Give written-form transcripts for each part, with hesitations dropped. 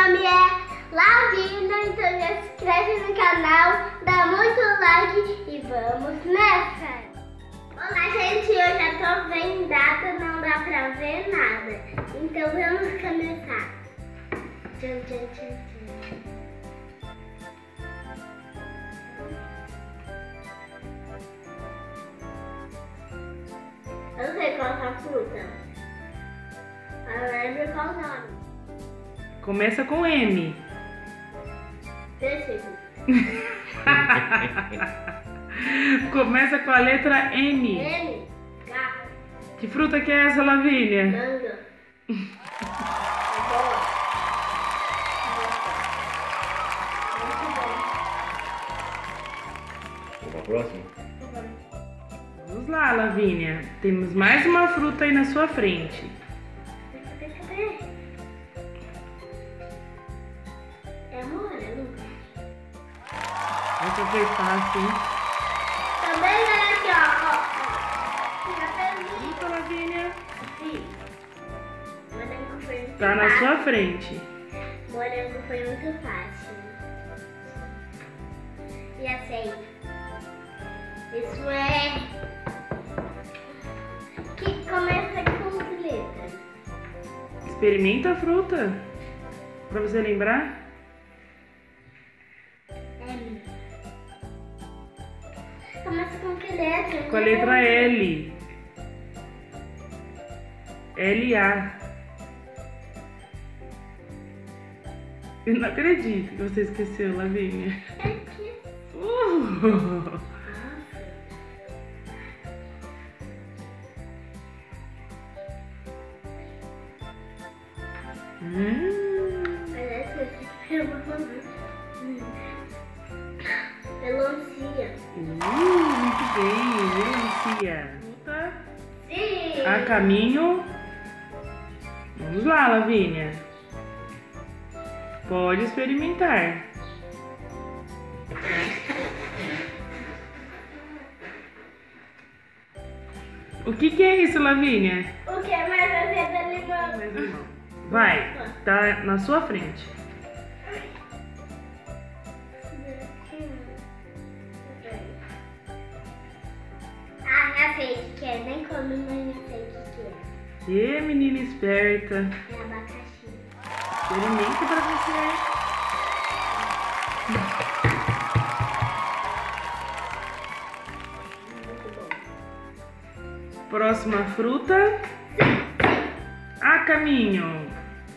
nome é Lavina, então já se inscreve no canal, dá muito like e vamos nessa! Olá gente, eu já tô vendada, não dá pra ver nada, então vamos começar. Tchum, tchum, tchum, tchum. Eu não sei qual é a fruta. Eu lembro qual o nome. Começa com M. Pêssego. Começa com a letra M. M. Garra. Que fruta que é essa, Lavínia? Manga. Boa. Muito bom. Vamos pra próxima? Vamos lá, Lavínia. Temos mais uma fruta aí na sua frente. Cadê? É morango. Essa foi fácil, hein? Também é aqui, ó. Já perdi. Fruta, Lavínia. Sim. Morango foi muito Tá na fácil. sua frente. Morango foi muito fácil. Já sei. Isso é... que começa com letra. Experimenta a fruta. Pra você lembrar. M. Começa com que letra? Com a letra L. L-A. Eu não acredito que você esqueceu, Lavínia. É que... Melancia. Muito bem, melancia. Fruta Sim. a caminho. Vamos lá, Lavínia. Pode experimentar. O que é isso, Lavínia? O que é mais azedo da limão? Vai, tá na sua frente. Ah, já sei o que é. Nem comi, mas já sei o que é. Ê, menina esperta. É abacaxi. Experimente pra você. Muito bom. Próxima fruta. A caminho.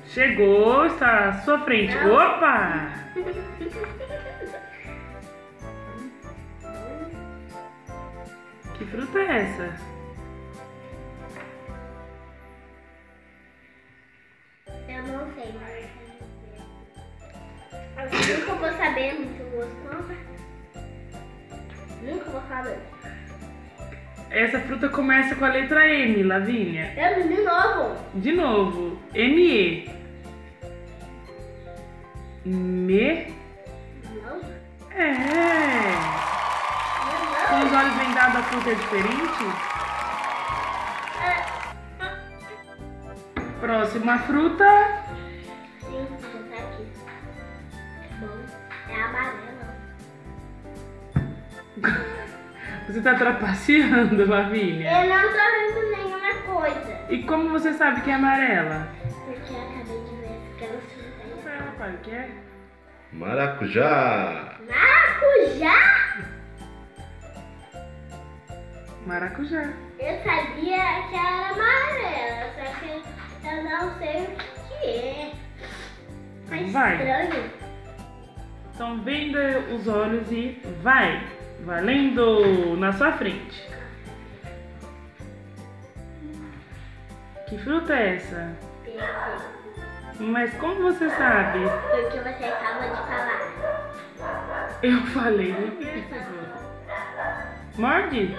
Chegou, está à sua frente. Não. Opa! Que fruta é essa? Eu não sei, mas eu nunca vou saber muito gostosa. Nunca vou saber. Essa fruta começa com a letra M, Lavínia. Eu de novo. De novo. M-E. Me. Não. É. Com os olhos vendados a fruta é diferente? Próxima fruta. Sim, tá aqui. Bom, é amarela. Você tá trapaceando, Lavínia? Eu não tô vendo nenhuma coisa. E como você sabe que é amarela? Porque eu acabei de ver aquela fruta aí. Pai, o que é? Maracujá! Maracujá? Maracujá. Eu sabia que era amarela, só que eu não sei o que é. Tá Vai. estranho. Então venda os olhos e vai. Valendo na sua frente. Que fruta é essa? Pêssego. Mas como você sabe? Porque você acaba de falar. Eu falei no pêssego. Morde?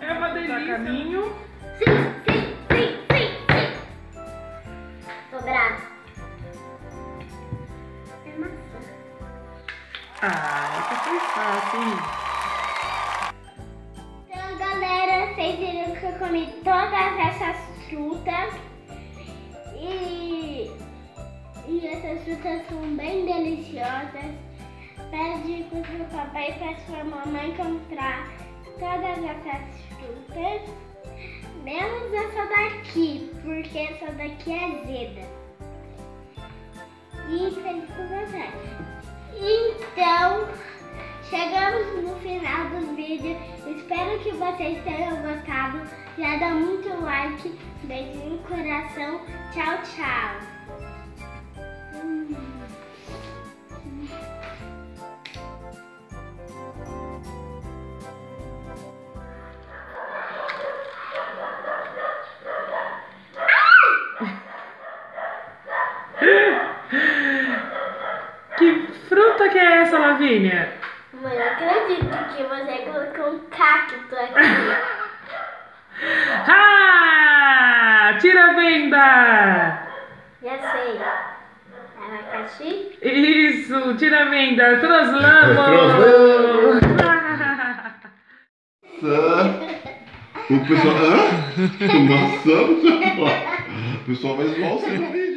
É uma delícia. Caminho. Sim. Tô brava. É maçã. Ah, essa foi fácil, hein? Então, galera, vocês viram que eu comi todas essas frutas. E essas frutas são bem deliciosas. Pede pro seu papai e pra sua mamãe comprar todas essas frutas, menos essa daqui, porque essa daqui é azeda. E feliz com você. Então, chegamos no final do vídeo. Espero que vocês tenham gostado. Já dá muito like, beijinho no coração. Tchau, tchau. Que fruta que é essa, Lavínia? Mãe, eu acredito que você colocou um cacto aqui. Ah! Tira a venda! Já sei. Abacaxi? Isso! Tira a venda! Troslamo! O pessoal. Hã? Maçã? O pessoal vai zoar você.